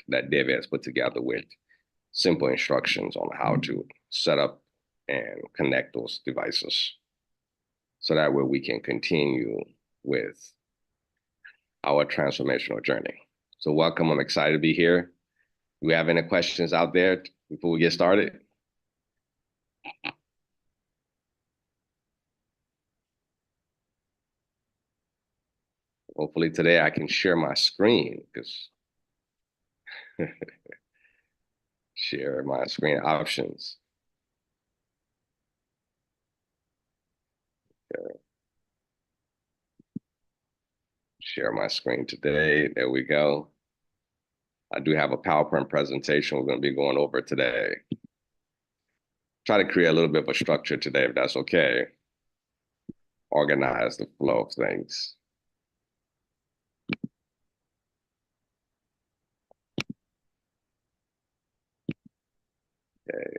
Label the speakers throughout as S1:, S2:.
S1: that David has put together with simple instructions on how to set up and connect those devices. So that way we can continue with our transformational journey. So welcome, I'm excited to be here. Do we have any questions out there before we get started? Hopefully today I can share my screen because share my screen options. Share my screen today. There we go. I do have a PowerPoint presentation we're going to be going over today. Try to create a little bit of a structure today, if that's okay. Organize the flow of things. Okay.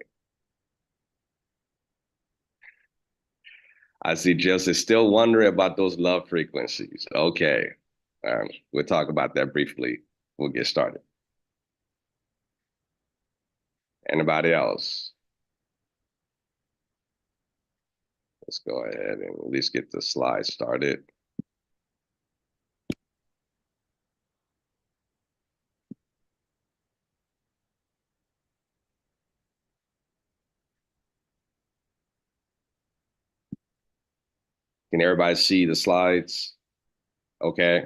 S1: I see Jess is still wondering about those love frequencies. Okay. We'll talk about that briefly. We'll get started. Anybody else? Let's go ahead and at least get the slide started. Can everybody see the slides? Okay.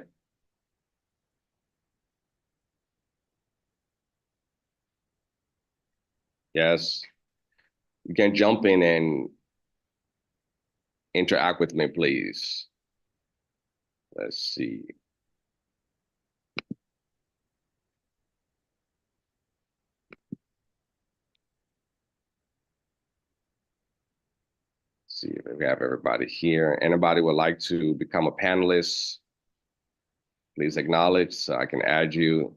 S1: Yes. You can jump in and interact with me, please. Let's see. See if we have everybody here. Anybody would like to become a panelist, please acknowledge so I can add you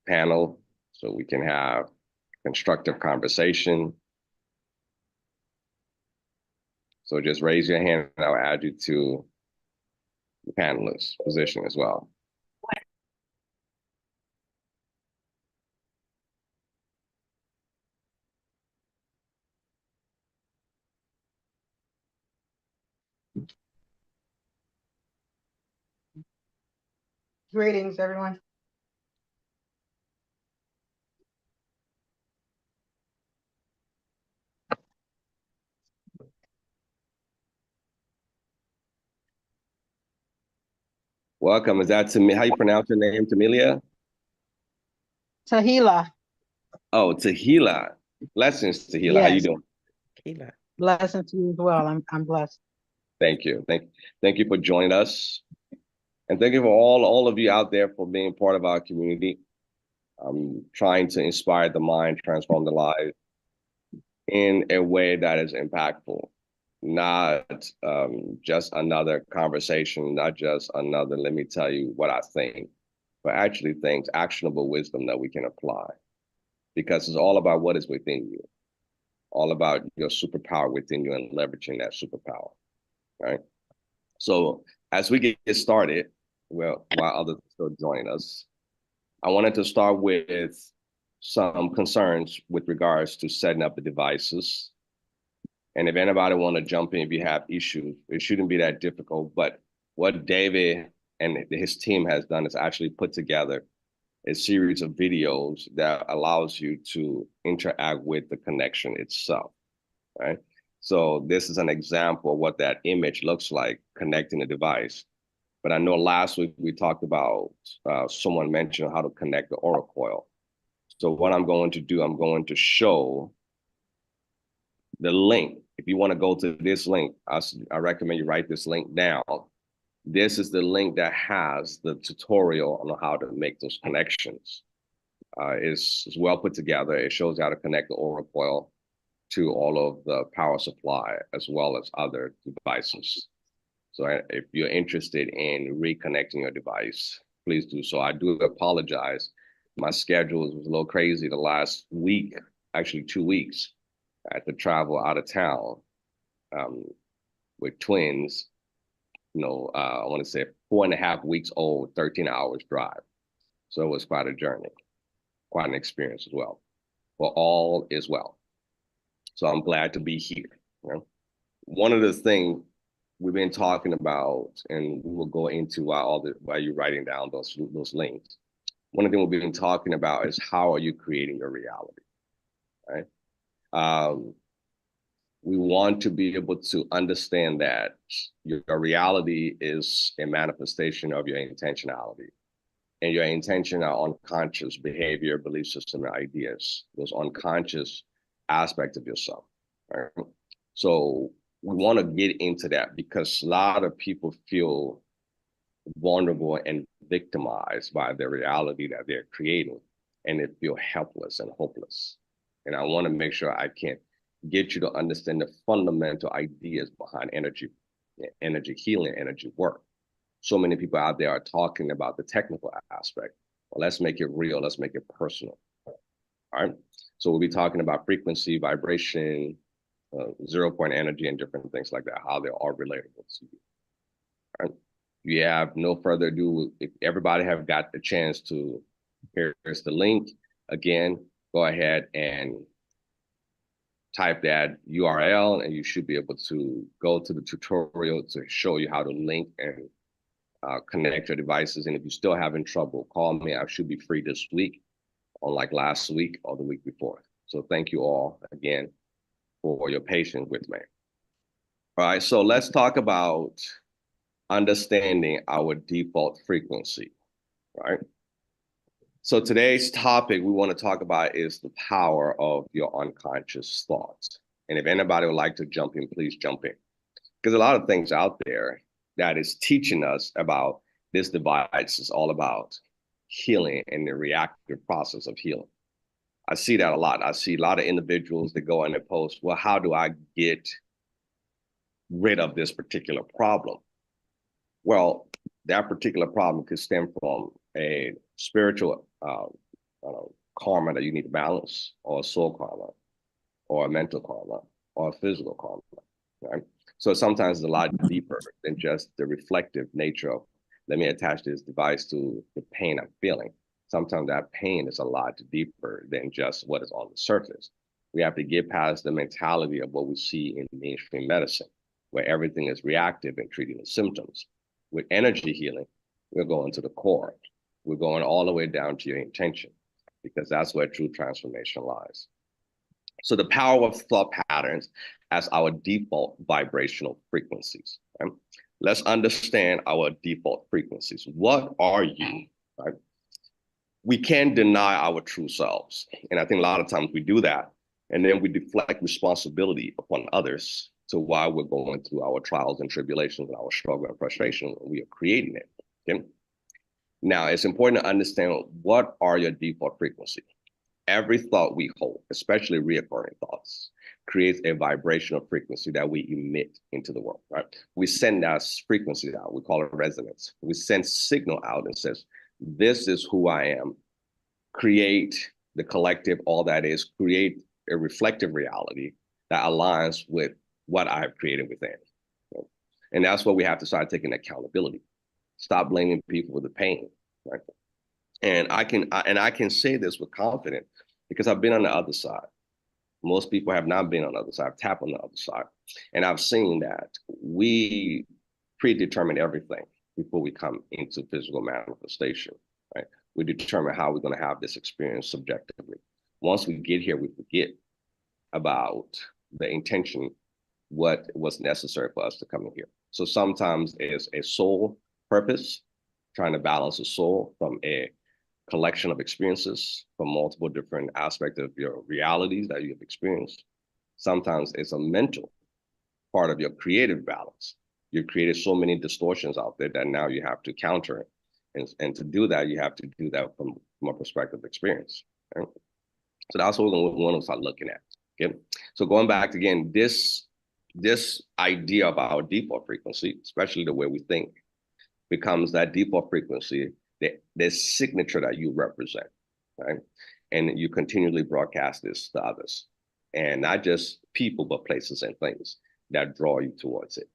S1: panel so we can have constructive conversation. So just raise your hand and I'll add you to the panelist position as well.
S2: Greetings, everyone.
S1: Welcome. Is that to how you pronounce your name, Tamelia?
S2: Tahila.
S1: Oh, Tahila. Blessings, Tahila. How you
S2: Yes.
S1: doing?
S2: Tahila. Blessing to you as well. I'm blessed.
S1: Thank you. Thank you for joining us. And thank you for all of you out there for being part of our community. I'm trying to inspire the mind, transform the life in a way that is impactful, not just another conversation, not just another, let me tell you what I think, but actually things, actionable wisdom that we can apply. Because it's all about what is within you, all about your superpower within you and leveraging that superpower, right? So as we get started, well, while others still join us, I wanted to start with some concerns with regards to setting up the devices. And if anybody want to jump in, if you have issues, it shouldn't be that difficult. But what David and his team has done is actually put together a series of videos that allows you to interact with the connection itself, right? So this is an example of what that image looks like connecting a device. But I know last week we talked about someone mentioned how to connect the aura coil. So what I'm going to do, I'm going to show the link. If you want to go to this link, I recommend you write this link down. This is the link that has the tutorial on how to make those connections. It's well put together. It shows how to connect the aura coil to all of the power supply as well as other devices. So if you're interested in reconnecting your device, please do so. I do apologize. My schedule was a little crazy the last week, actually 2 weeks. I had to travel out of town with twins, I want to say 4.5 weeks old, 13 hours drive. So it was quite a journey, quite an experience as well. But all is well. So I'm glad to be here. You know? One of the things we've been talking about, and we will go into while you're writing down those links. One of the things we've been talking about is how are you creating your reality, right? We want to be able to understand that your reality is a manifestation of your intentionality. And your intention are unconscious behavior, belief system, and ideas, those unconscious aspects of yourself. Right? So we want to get into that because a lot of people feel vulnerable and victimized by the reality that they're creating, and they feel helpless and hopeless. And I want to make sure I can get you to understand the fundamental ideas behind energy healing, energy work. So many people out there are talking about the technical aspect. Well, let's make it real. Let's make it personal. All right. So we'll be talking about frequency, vibration, 0 point energy, and different things like that, how they're all relatable to you. All right. You have no further ado. If everybody have got the chance to, here's the link. Again, go ahead and type that URL, and you should be able to go to the tutorial to show you how to link and connect your devices. And if you're still having trouble, call me. I should be free this week, unlike last week or the week before. So thank you all again for your patience with me. All right, so let's talk about understanding our default frequency, right? So today's topic we want to talk about is the power of your unconscious thoughts. And if anybody would like to jump in, please jump in. Because a lot of things out there that is teaching us about this device is all about healing and the reactive process of healing. I see that a lot. I see a lot of individuals that go on and post, well, how do I get rid of this particular problem? Well, that particular problem could stem from a spiritual karma that you need to balance, or a soul karma, or a mental karma, or a physical karma, right? So sometimes it's a lot deeper than just the reflective nature of, let me attach this device to the pain I'm feeling. Sometimes that pain is a lot deeper than just what is on the surface. We have to get past the mentality of what we see in mainstream medicine, where everything is reactive and treating the symptoms. With energy healing, we're going to the core. We're going all the way down to your intention, because that's where true transformation lies. So the power of thought patterns as our default vibrational frequencies. Right? Let's understand our default frequencies. What are you? Right? We can't deny our true selves. And I think a lot of times we do that. And then we deflect responsibility upon others to why we're going through our trials and tribulations and our struggle and frustration. We are creating it. Okay? Now, it's important to understand what are your default frequencies. Every thought we hold, especially reoccurring thoughts, creates a vibrational frequency that we emit into the world, right? We send that frequency out. We call it resonance. We send signal out and says, this is who I am. Create the collective, all that is, create a reflective reality that aligns with what I have created within. And that's what we have to start taking accountability. Stop blaming people for the pain, right? And I can say this with confidence because I've been on the other side. Most people have not been on the other side. I've tapped on the other side. And I've seen that we predetermine everything before we come into physical manifestation, right? We determine how we're going to have this experience subjectively. Once we get here, we forget about the intention, what was necessary for us to come in here. So sometimes it's a soul purpose, trying to balance a soul from a collection of experiences from multiple different aspects of your realities that you have experienced. Sometimes it's a mental part of your creative balance. You've created so many distortions out there that now you have to counter it. And to do that, you have to do that from a perspective of experience. Right? So that's what we want to start looking at. Okay? So going back again, this idea of our default frequency, especially the way we think, becomes that default frequency, the signature that you represent, right? And you continually broadcast this to others, and not just people, but places and things that draw you towards it.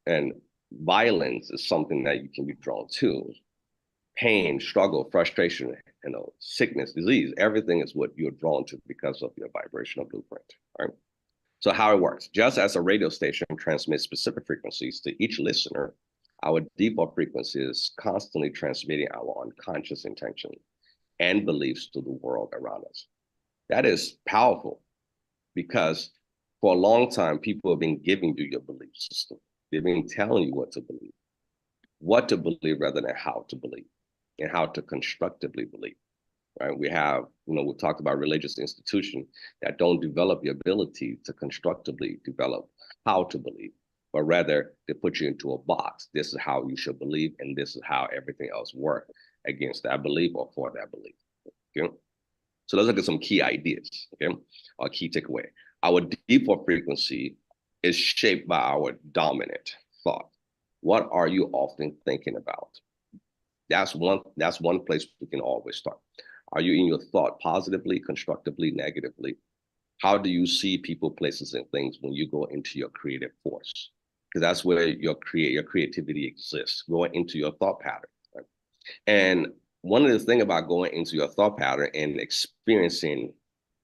S1: And violence is something that you can be drawn to. pain, struggle, frustration, sickness, disease, everything is what you're drawn to because of your vibrational blueprint. Right? So how it works, just as a radio station transmits specific frequencies to each listener, our default frequency is constantly transmitting our unconscious intention and beliefs to the world around us. That is powerful because for a long time, people have been giving you your belief system. They've been telling you what to believe rather than how to believe and how to constructively believe. Right? We have, we talked about religious institutions that don't develop the ability to constructively develop how to believe, but rather they put you into a box. This is how you should believe, and this is how everything else works against that belief or for that belief. Okay? So those are some key ideas, okay, or key takeaway. Our default frequency is shaped by our dominant thought. What are you often thinking about? That's one place we can always start. Are you in your thought positively, constructively, negatively? How do you see people, places, and things when you go into your creative force? Because that's where your creativity exists, going into your thought pattern. Right? And one of the things about going into your thought pattern and experiencing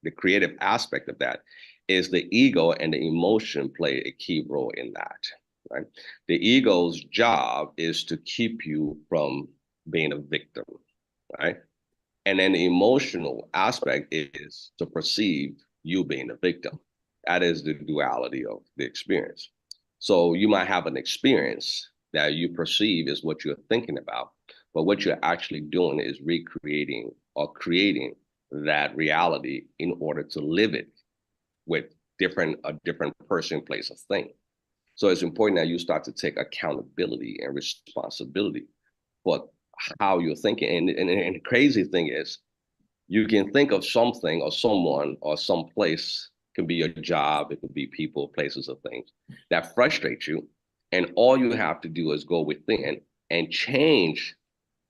S1: the creative aspect of that is the ego and the emotion play a key role in that. Right? The ego's job is to keep you from being a victim, right? And then the emotional aspect is to perceive you being a victim. That is the duality of the experience. So you might have an experience that you perceive is what you're thinking about, but what you're actually doing is recreating or creating that reality in order to live it with a different person, place, or thing. So it's important that you start to take accountability and responsibility for how you're thinking. And the crazy thing is, you can think of something or someone or some place, can be your job, it could be people, places, or things that frustrate you. And all you have to do is go within and change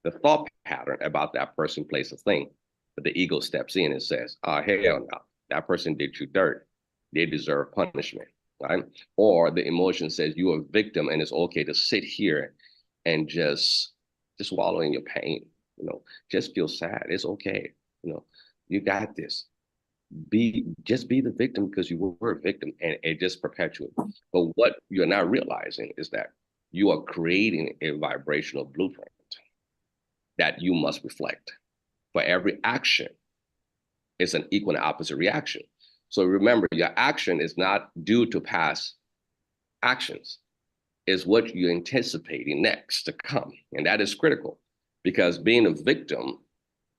S1: the thought pattern about that person, place, or thing. But the ego steps in and says, oh, hell no, that person did you dirt. They deserve punishment, right? Or the emotion says you are a victim and it's okay to sit here and just wallow in your pain, just feel sad. It's okay. You got this. Just be the victim because you were a victim, and it just perpetuates. But what you're not realizing is that you are creating a vibrational blueprint that you must reflect. For every action, it's an equal and opposite reaction. So remember, your action is not due to past actions, is what you're anticipating next to come. And that is critical because being a victim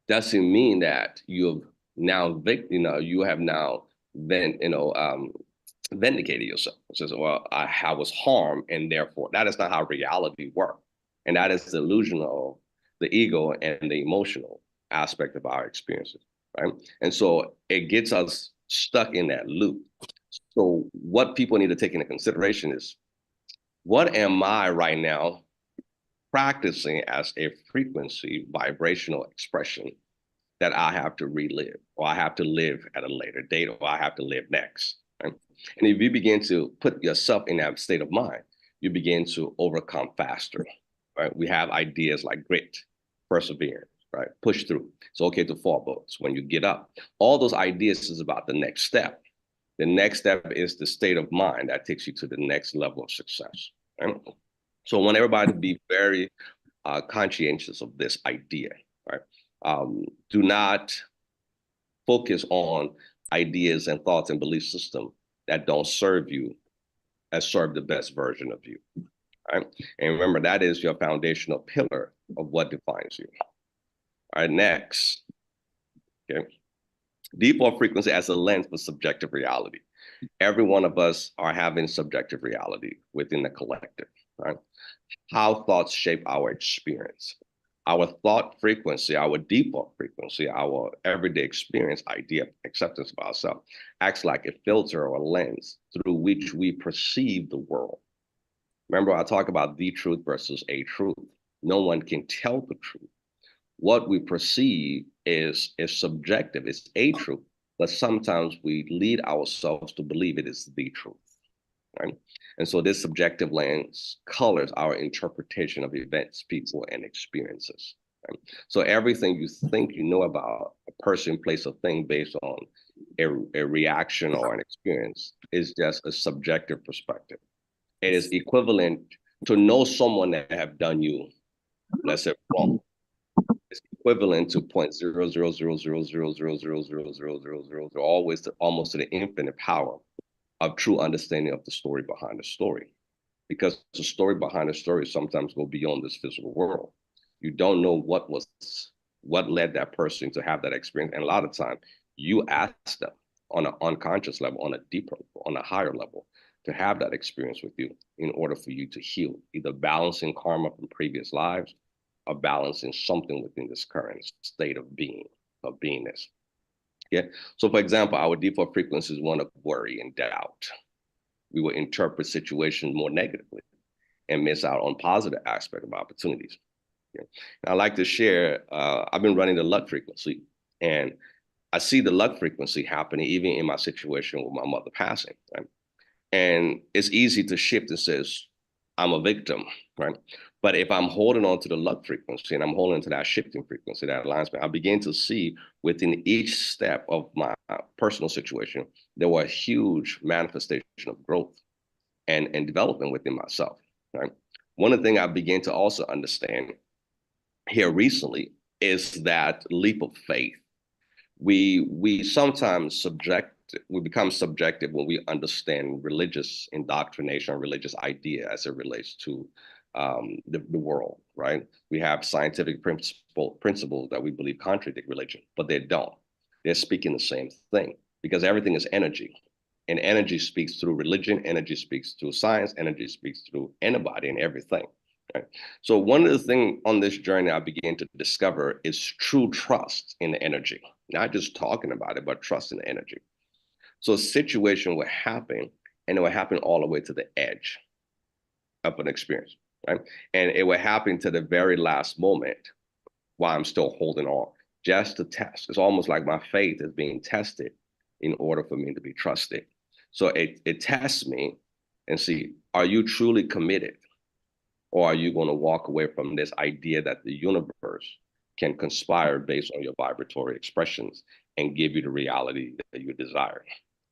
S1: doesn't mean that you have now vindicated yourself. It says, well, I was harmed, and therefore that is not how reality works. And that is the illusion of the ego and the emotional aspect of our experiences, right? And so it gets us stuck in that loop. So what people need to take into consideration is, what am I right now practicing as a frequency vibrational expression that I have to relive, or I have to live at a later date, or I have to live next. Right? And if you begin to put yourself in that state of mind, you begin to overcome faster. Right? We have ideas like grit, perseverance, right? Push through. It's okay to fall, but it's when you get up. All those ideas is about the next step. The next step is the state of mind that takes you to the next level of success. Right? So I want everybody to be very conscientious of this idea, right? Do not focus on ideas and thoughts and belief system that don't serve you as serve the best version of you, right? And remember, that is your foundational pillar of what defines you. All right, next, okay. Default frequency as a lens for subjective reality. Every one of us are having subjective reality within the collective, right? How thoughts shape our experience. Our thought frequency, our default frequency, our everyday experience, idea, acceptance of ourselves, acts like a filter or a lens through which we perceive the world. Remember, I talk about the truth versus a truth. No one can tell the truth. What we perceive is subjective, it's a truth, but sometimes we lead ourselves to believe it is the truth. Right? And so this subjective lens colors our interpretation of events, people, and experiences. Right? So everything you think you know about a person, place, or thing based on a reaction or an experience is just a subjective perspective. It is equivalent to know someone that have done you, let's say, wrong. It's equivalent to 0.000000000000, always to almost to the infinite power of true understanding of the story behind the story. Because the story behind the story sometimes go beyond this physical world. You don't know what led that person to have that experience. And a lot of time you ask them on an unconscious level, on a deeper, on a higher level, to have that experience with you in order for you to heal, either balancing karma from previous lives or balancing something within this current state of being, of beingness. Yeah. So for example, our default frequency is one of worry and doubt. We will interpret situations more negatively and miss out on positive aspect of opportunities. Yeah. And I like to share, I've been running the luck frequency, and I see the luck frequency happening even in my situation with my mother passing. Right? And it's easy to shift and says, I'm a victim, right? But if I'm holding on to the luck frequency and I'm holding to that shifting frequency, that alignment, I begin to see within each step of my personal situation, there were a huge manifestation of growth and development within myself, right? One of the things I began to also understand here recently is that leap of faith. We sometimes we become subjective when we understand religious indoctrination, religious idea as it relates to the world, right? We have scientific principles that we believe contradict religion, but they don't. They're speaking the same thing because everything is energy. And energy speaks through religion, energy speaks through science, energy speaks through anybody and everything. Right? So one of the things on this journey I began to discover is true trust in the energy, not just talking about it, but trust in the energy. So a situation would happen, and it would happen all the way to the edge of an experience, right? And it would happen to the very last moment while I'm still holding on, just to test. It's almost like my faith is being tested in order for me to be trusted. So it tests me and see, are you truly committed? Or are you going to walk away from this idea that the universe can conspire based on your vibratory expressions and give you the reality that you desire?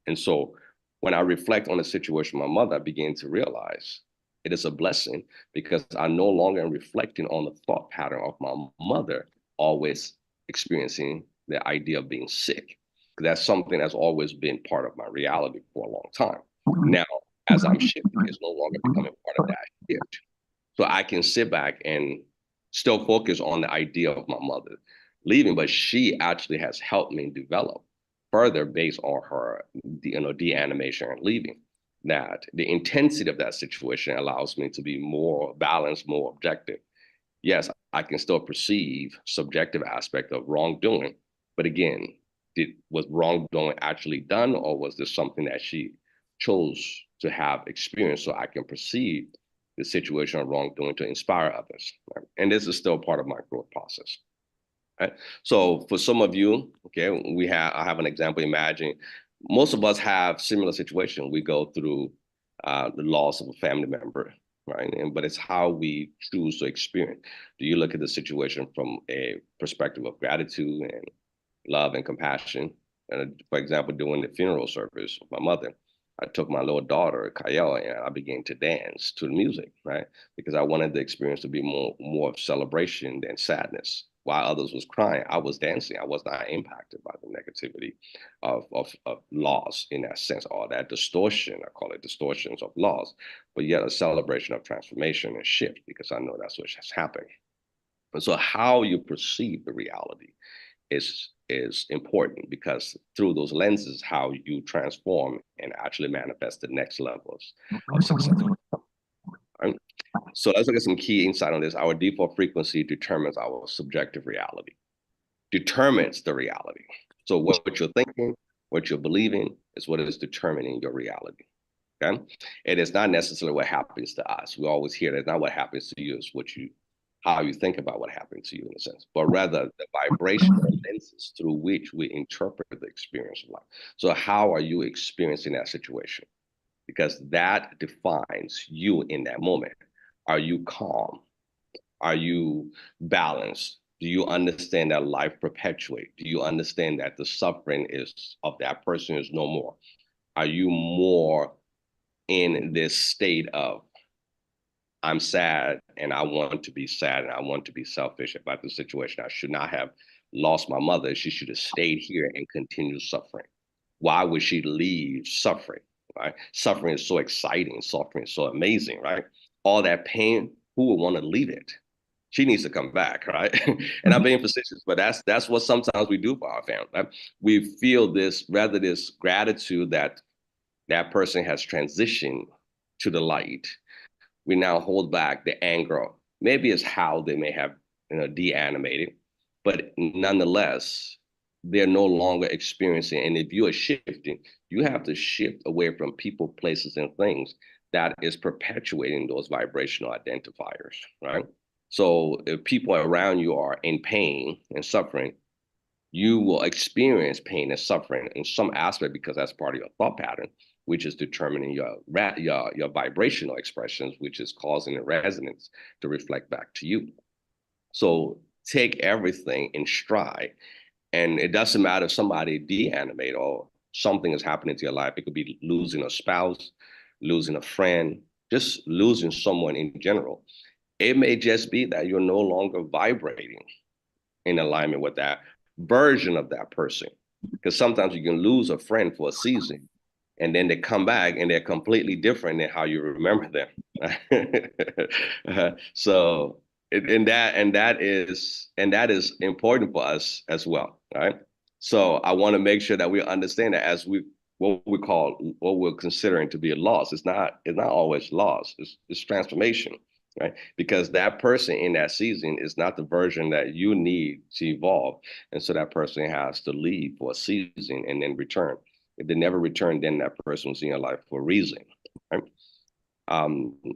S1: And so when I reflect on the situation with my mother, I begin to realize it is a blessing because I no longer am reflecting on the thought pattern of my mother always experiencing the idea of being sick. That's something that's always been part of my reality for a long time. Now, as I'm shifting, it's no longer becoming part of that shift. So I can sit back and still focus on the idea of my mother leaving, but she actually has helped me develop further based on her, de-animation and leaving. That the intensity of that situation allows me to be more balanced, more objective. Yes, I can still perceive subjective aspect of wrongdoing, but again, was wrongdoing actually done, or was this something that she chose to have experienced so I can perceive the situation of wrongdoing to inspire others? Right? And this is still part of my growth process. Right? So for some of you, okay, I have an example. Imagine most of us have similar situation. We go through the loss of a family member, right? But it's how we choose to experience. Do you look at the situation from a perspective of gratitude and love and compassion? And for example, during the funeral service of my mother, I took my little daughter, Coil, and I began to dance to the music, right? Because I wanted the experience to be more of celebration than sadness. While others was crying, I was dancing. I was not impacted by the negativity of loss in that sense, or that distortion. I call it distortions of loss, but yet a celebration of transformation and shift because I know that's what has happened. And so how you perceive the reality is important because through those lenses, how you transform and actually manifest the next levels of success. Right? So let's look at some key insight on this. Our default frequency determines our subjective reality, determines the reality. So what you're thinking, what you're believing is what is determining your reality. Okay. It is not necessarily what happens to us. We always hear that not what happens to you is how you think about what happened to you in a sense, but rather the vibrational lenses through which we interpret the experience of life. So how are you experiencing that situation? Because that defines you in that moment. Are you calm? Are you balanced? Do you understand that life perpetuates? Do you understand that the suffering is of that person is no more? Are you more in this state of I'm sad and I want to be sad and I want to be selfish about the situation? I should not have lost my mother. She should have stayed here and continued suffering. Why would she leave suffering? Right? Suffering is so exciting, suffering is so amazing, right? All that pain, who would want to leave it? She needs to come back, right? And I'm being facetious, but that's what sometimes we do for our family. Right? We feel this rather this gratitude that that person has transitioned to the light. We now hold back the anger. Maybe it's how they may have de-animated, but nonetheless, they're no longer experiencing. And if you are shifting, you have to shift away from people, places, and things that is perpetuating those vibrational identifiers, right? So if people around you are in pain and suffering, you will experience pain and suffering in some aspect because that's part of your thought pattern, which is determining your vibrational expressions, which is causing the resonance to reflect back to you. So take everything in stride, and it doesn't matter if somebody de-animate or something is happening to your life. It could be losing a spouse, losing a friend, just losing someone in general. It may just be that you're no longer vibrating in alignment with that version of that person. Because sometimes you can lose a friend for a season and then they come back and they're completely different than how you remember them. So that is important for us as well, right? So I want to make sure that we understand that as we what we're considering to be a loss, it's not always loss. It's transformation, right? Because that person in that season is not the version that you need to evolve. And so that person has to leave for a season and then return. If they never return, then that person was in your life for a reason, right?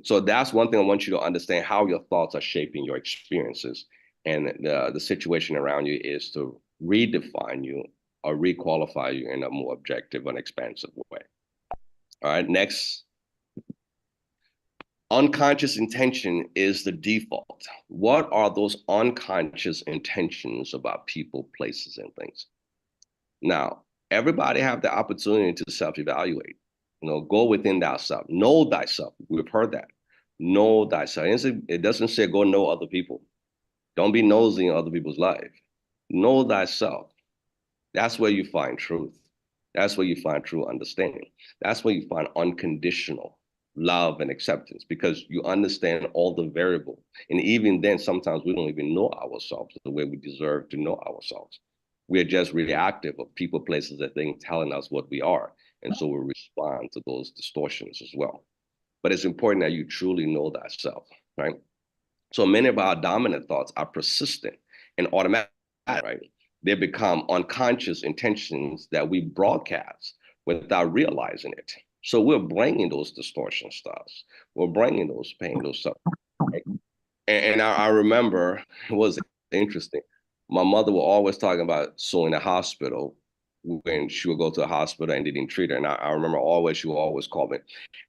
S1: So that's one thing I want you to understand how your thoughts are shaping your experiences. And the situation around you is to redefine you or requalify you in a more objective and expansive way. All right, next. Unconscious intention is the default. What are those unconscious intentions about people, places, and things? Now, everybody have the opportunity to self-evaluate. Go within thyself. Know thyself. We've heard that. Know thyself. It doesn't say go know other people. Don't be nosy in other people's life. Know thyself. That's where you find truth. That's where you find true understanding. That's where you find unconditional love and acceptance because you understand all the variable. And even then, sometimes we don't even know ourselves the way we deserve to know ourselves. We are just reactive of people, places, and things telling us what we are. And so we respond to those distortions as well. But it's important that you truly know thyself, right? So many of our dominant thoughts are persistent and automatic, right? They become unconscious intentions that we broadcast without realizing it. So we're bringing those distortion stuffs. We're bringing those pain, those stuff. Right? And I remember it was interesting. My mother was always talking about so in the hospital when she would go to the hospital and they didn't treat her. And I remember always she would always call me,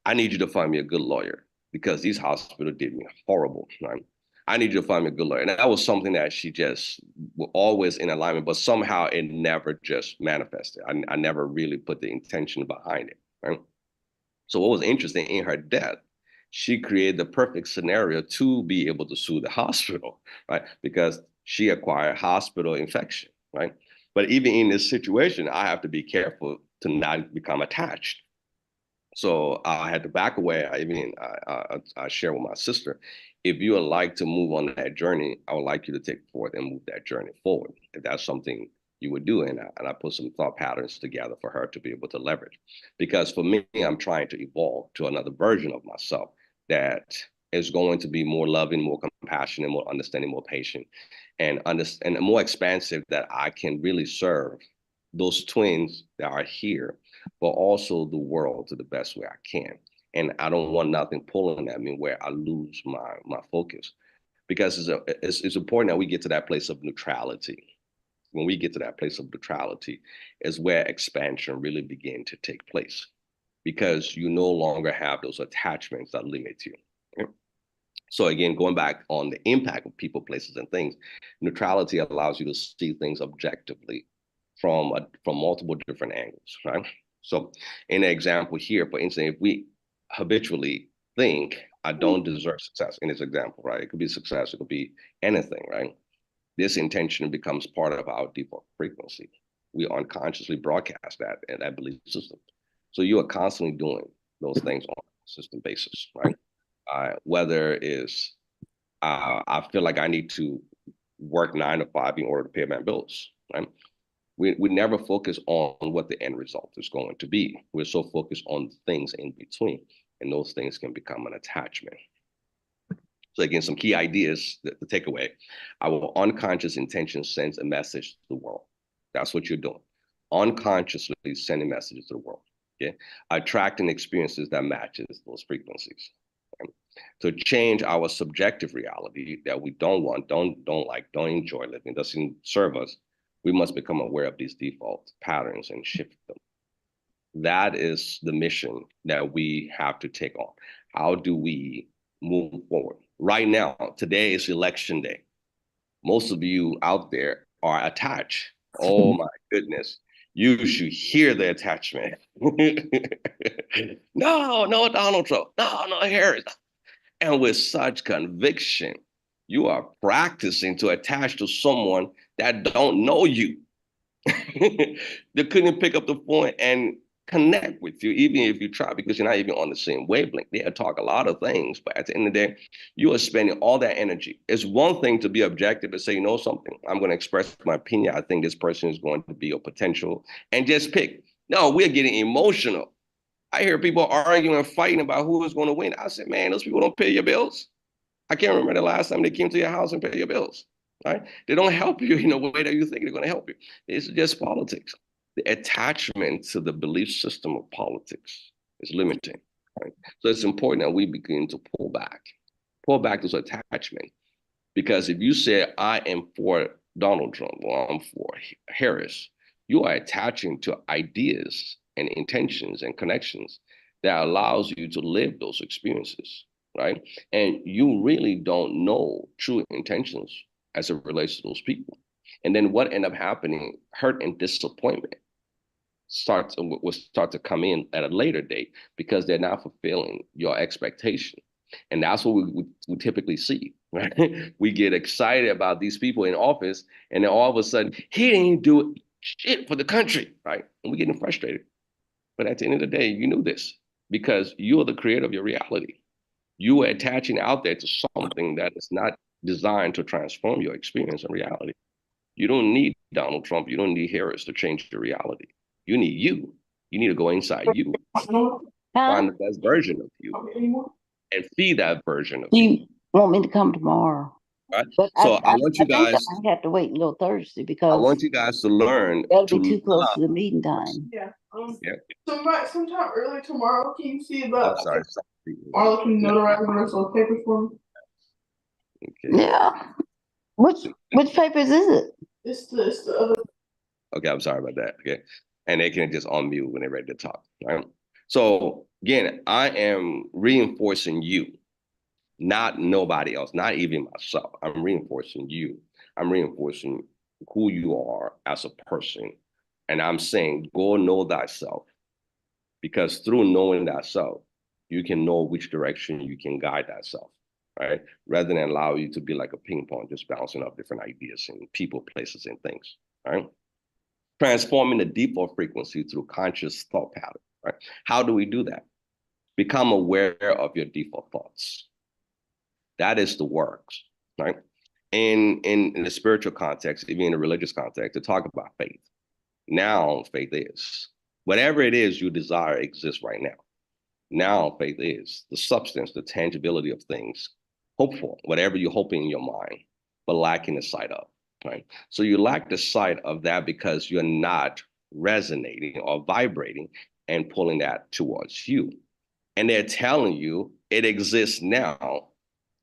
S1: I need you to find me a good lawyer because these hospitals did me horrible. Right? I need you to find me a good lawyer. And that was something that she just was always in alignment, but somehow it never just manifested. I never really put the intention behind it. Right? So what was interesting in her death, she created the perfect scenario to be able to sue the hospital, right? Because she acquired hospital infection, right? But even in this situation, I have to be careful to not become attached. So I had to back away. I share with my sister, if you would like to move on that journey, I would like you to take forward and move that journey forward. If that's something you would do, and I put some thought patterns together for her to be able to leverage. Because for me, I'm trying to evolve to another version of myself that is going to be more loving, more compassionate, more understanding, more patient, and more expansive that I can really serve those twins that are here but also the world to the best way I can. And I don't want nothing pulling at me where I lose my focus because it's important that we get to that place of neutrality. When we get to that place of neutrality is where expansion really begin to take place because you no longer have those attachments that limit you. So again, going back on the impact of people, places, and things, neutrality allows you to see things objectively from multiple different angles, right? So in an example here, for instance, if we habitually think I don't deserve success in this example, right? It could be success, it could be anything, right? This intention becomes part of our default frequency. We unconsciously broadcast that in that belief system. So you are constantly doing those things on a consistent basis, right? Whether it's I feel like I need to work 9 to 5 in order to pay my bills, right? We never focus on what the end result is going to be. We're so focused on things in between, and those things can become an attachment. So again, some key ideas to take away. Our unconscious intention sends a message to the world. That's what you're doing. Unconsciously sending messages to the world. Okay. Attracting experiences that matches those frequencies. Okay? To change our subjective reality that we don't want, don't like, don't enjoy living, doesn't serve us, we must become aware of these default patterns and shift them. That is the mission that we have to take on. How do we move forward? Right now, today is election day. Most of you out there are attached. Oh my goodness. You should hear the attachment. No, no, Donald Trump. No, no, Harris. And with such conviction, you are practicing to attach to someone that don't know you. They couldn't pick up the phone and connect with you, even if you try, because you're not even on the same wavelength. They'll talk a lot of things, but at the end of the day, you are spending all that energy. It's one thing to be objective and say, you know something, I'm going to express my opinion. I think this person is going to be a potential, and just pick. No, we're getting emotional. I hear people arguing and fighting about who is going to win. I said, man, those people don't pay your bills. I can't remember the last time they came to your house and pay your bills. Right? They don't help you in a way that you think they're going to help you. It's just politics. The attachment to the belief system of politics is limiting. Right? So it's important that we begin to pull back this attachment. Because if you say, I am for Donald Trump or I'm for Harris, you are attaching to ideas and intentions and connections that allows you to live those experiences, right? And you really don't know true intentions as it relates to those people. And then what end up happening, hurt and disappointment will start to come in at a later date because they're not fulfilling your expectation. And that's what we typically see, right? We get excited about these people in office, and then all of a sudden, he didn't do shit for the country, right? And we're getting frustrated. But at the end of the day, you knew this because you are the creator of your reality. You are attaching out there to something that is not designed to transform your experience and reality. You don't need Donald Trump. You don't need Harris to change your reality. You need you. You need to go inside you, find the best version of you, and feed that version of
S3: Do
S1: you.
S3: you want me to come tomorrow?
S1: Right?
S3: But
S1: So I want you
S3: I think I
S1: guys.
S3: might have to wait until Thursday
S1: I
S3: because
S1: want you guys to learn
S3: that'll
S1: to
S3: be too close
S1: love.
S3: to the meeting time.
S2: Yeah.
S1: Yeah.
S2: Sometime early tomorrow, can you see
S1: I'm
S2: about
S1: sorry.
S2: Marla can notarize the rest of the papers for me?
S1: Okay.
S3: Yeah. Which papers is it?
S2: It's the other.
S1: Okay. I'm sorry about that. Okay. And they can just unmute when they're ready to talk. Right. So again, I am reinforcing you, not nobody else, not even myself. I'm reinforcing you. I'm reinforcing who you are as a person. And I'm saying, go know thyself. Because through knowing thyself, you can know which direction you can guide thyself, right? Rather than allow you to be like a ping pong, just bouncing off different ideas and people, places, and things, right? Transforming the default frequency through conscious thought pattern, right? How do we do that? Become aware of your default thoughts. That is the works, right? In the spiritual context, even in the religious context, to talk about faith. Now faith is. Whatever it is you desire exists right now. Now faith is the substance, the tangibility of things. Hopeful, whatever you're hoping in your mind, but lacking the sight of, right? So you lack the sight of that because you're not resonating or vibrating and pulling that towards you. And they're telling you it exists now.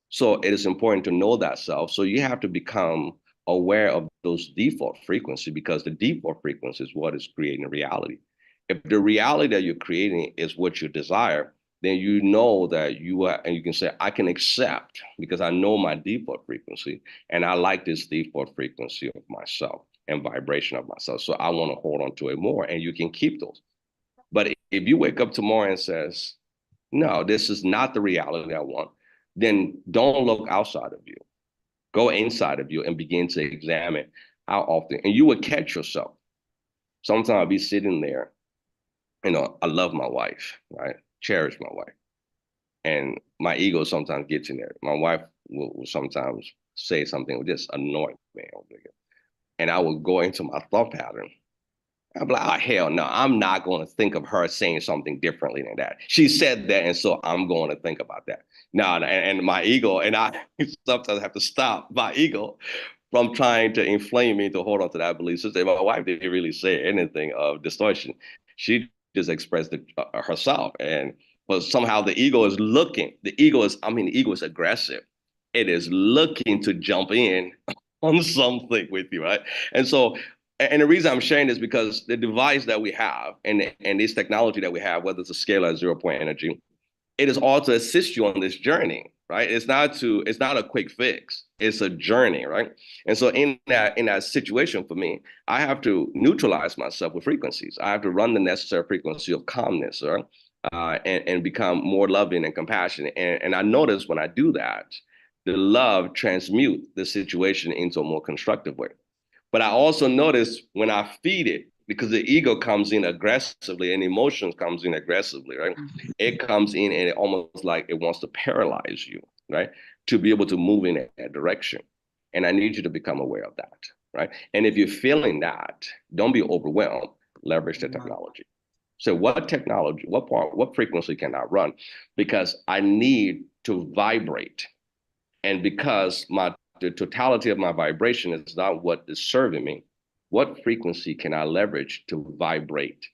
S1: So it is important to know that self. So you have to become aware of those default frequencies because the default frequency is what is creating reality. If the reality that you're creating is what you desire, then you know that you are, and you can say, I can accept because I know my default frequency and I like this default frequency of myself and vibration of myself. So I want to hold on to it more, and you can keep those. But if you wake up tomorrow and says, no, this is not the reality I want, then don't look outside of you. Go inside of you and begin to examine how often, and you will catch yourself. Sometimes I'll be sitting there, I love my wife, right? Cherish my wife. And my ego sometimes gets in there. My wife will sometimes say something that just annoy me. And I will go into my thought pattern. I'm like, oh, hell no, I'm not going to think of her saying something differently than that. She said that, and so I'm going to think about that. No, and my ego, and I sometimes have to stop my ego from trying to inflame me to hold on to that belief system. My wife didn't really say anything of distortion. She just expressed it herself. But somehow the ego is looking. The ego is aggressive. It is looking to jump in on something with you, right? And so, and the reason I'm sharing this because the device that we have and this technology that we have, whether it's a scalar or 0 point energy, it is all to assist you on this journey, right? It's not a quick fix. It's a journey, right? And so in that situation for me, I have to neutralize myself with frequencies. I have to run the necessary frequency of calmness, right? And become more loving and compassionate. And I notice when I do that, the love transmute the situation into a more constructive way. But I also notice when I feed it, because the ego comes in aggressively and emotions comes in aggressively, right? It comes in and it almost like it wants to paralyze you, right? To be able to move in that direction. And I need you to become aware of that, right? And if you're feeling that, don't be overwhelmed, leverage the technology. So what technology, what frequency can I run? Because I need to vibrate. And because the totality of my vibration is not what is serving me, what frequency can I leverage to vibrate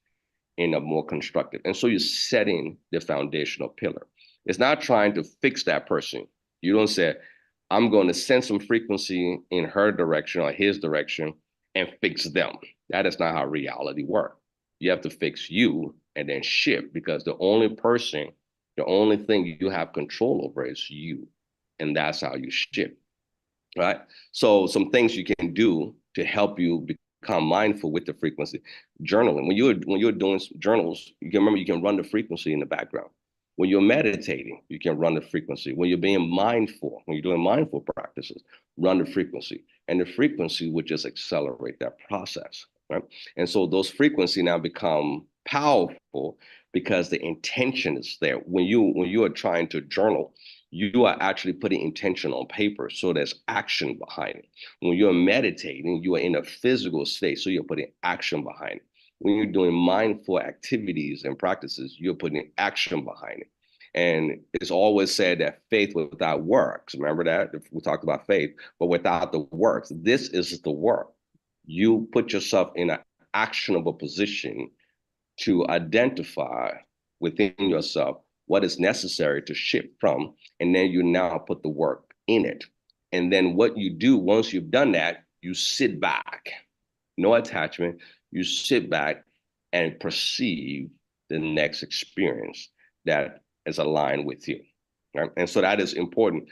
S1: in a more constructive? And so you're setting the foundational pillar. It's not trying to fix that person. You don't say, I'm going to send some frequency in her direction or his direction and fix them. That is not how reality works. You have to fix you and then shift, because the only thing you have control over is you. And that's how you shift, right? So some things you can do to help you become mindful with the frequency. Journaling. When you're doing journals, you can remember you can run the frequency in the background. When you're meditating, you can run the frequency. When you're being mindful, when you're doing mindful practices, run the frequency. And the frequency would just accelerate that process, right? And so those frequencies now become powerful because the intention is there. When you are trying to journal, you are actually putting intention on paper. So there's action behind it. When you're meditating, you are in a physical state. So you're putting action behind it. When you're doing mindful activities and practices, you're putting action behind it. And it's always said that faith without works, remember that? We talked about faith, but without the works, this is the work. You put yourself in an actionable position to identify within yourself what is necessary to shift from, and then you now put the work in it. And then what you do once you've done that, you sit back, no attachment, you sit back and perceive the next experience that is aligned with you. Right? And so that is important.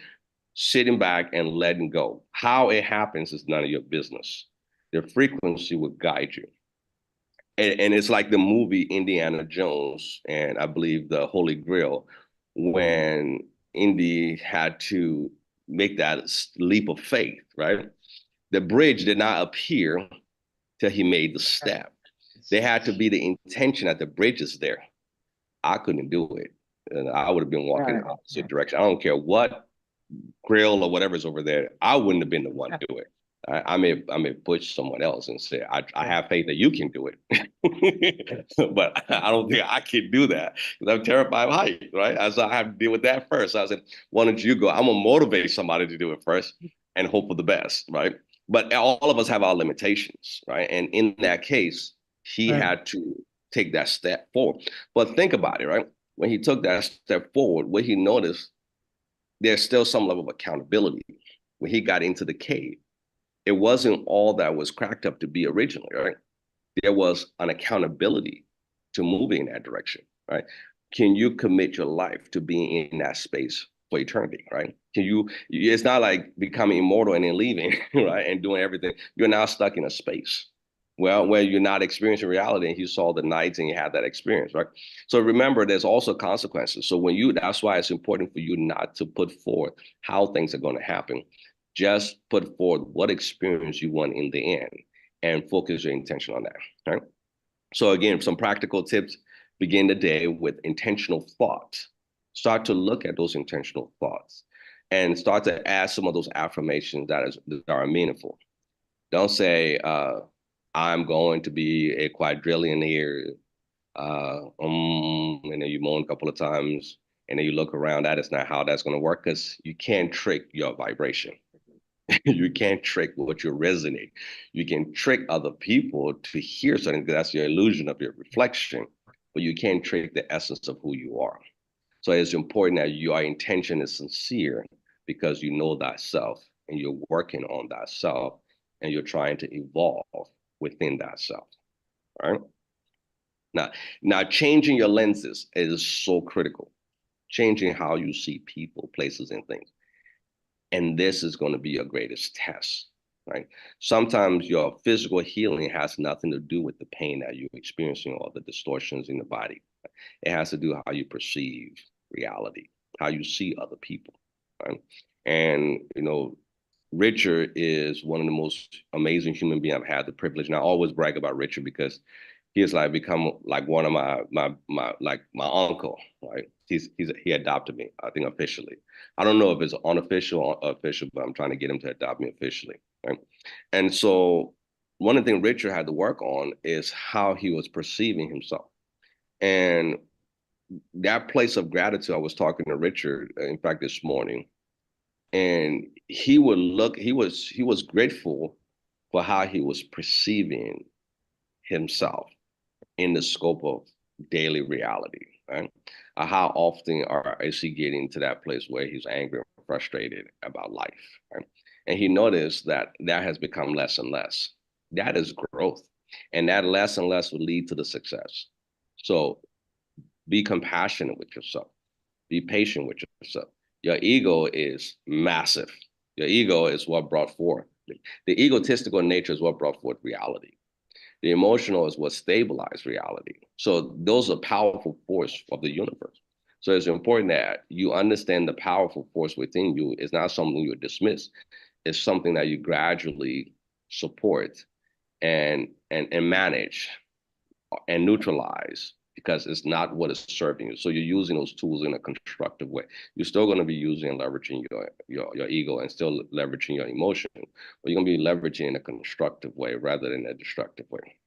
S1: Sitting back and letting go. How it happens is none of your business. The frequency will guide you. And it's like the movie Indiana Jones and I believe the Holy Grail, when Indy had to make that leap of faith, right? The bridge did not appear till he made the step. There had to be the intention that the bridge is there. I couldn't do it. And I would have been walking the opposite direction. I don't care what grill or whatever's over there. I wouldn't have been the one to do it. I may push someone else and say, I have faith that you can do it. But I don't think I can do that because I'm terrified of height, right? So I have to deal with that first. So I said, why don't you go? I'm going to motivate somebody to do it first and hope for the best, right? But all of us have our limitations, right? And in that case, he had to take that step forward. But think about it, right? When he took that step forward, what he noticed, there's still some level of accountability. When he got into the cave, it wasn't all that was cracked up to be originally, right? There was an accountability to moving in that direction, right? can you commit your life to being in that space for eternity, right? Can you, it's not like becoming immortal and then leaving, right? And doing everything. You're now stuck in a space where you're not experiencing reality and you saw the nights and you had that experience, right? So remember, there's also consequences. So that's why it's important for you not to put forth how things are going to happen. Just put forth what experience you want in the end and focus your intention on that, right? So again, some practical tips: begin the day with intentional thoughts. Start to look at those intentional thoughts and start to add some of those affirmations that are meaningful. Don't say, I'm going to be a quadrillionaire, and then you moan a couple of times, and then you look around. That is not how that's going to work, because you can't trick your vibration. You can't trick what you resonate. You can trick other people to hear something, because that's your illusion of your reflection, but you can't trick the essence of who you are. So it's important that your intention is sincere, because you know thyself and you're working on thyself and you're trying to evolve within that self. Right? Now changing your lenses is so critical. Changing how you see people, places, and things. And this is going to be your greatest test, right? Sometimes your physical healing has nothing to do with the pain that you're experiencing or the distortions in the body. It has to do with how you perceive reality, how you see other people, right? And, Richard is one of the most amazing human beings I've had the privilege. And I always brag about Richard because he has like become like one of my uncle, right? He adopted me, I think, officially. I don't know if it's unofficial or official, but I'm trying to get him to adopt me officially, right? And so one of the things Richard had to work on is how he was perceiving himself. And that place of gratitude, I was talking to Richard, in fact, this morning, and he was grateful for how he was perceiving himself in the scope of daily reality, right? How often is he getting to that place where he's angry and frustrated about life, right? And he noticed that that has become less and less. That is growth. And that less and less will lead to the success. So be compassionate with yourself. Be patient with yourself. Your ego is massive. Your ego is what brought forth. The egotistical nature is what brought forth reality. The emotional is what stabilized reality. So those are powerful force of the universe. So it's important that you understand the powerful force within you is not something you dismiss. It's something that you gradually support and manage and neutralize, because it's not what is serving you. So you're using those tools in a constructive way. You're still going to be using and leveraging your ego and still leveraging your emotion, but you're going to be leveraging in a constructive way rather than a destructive way.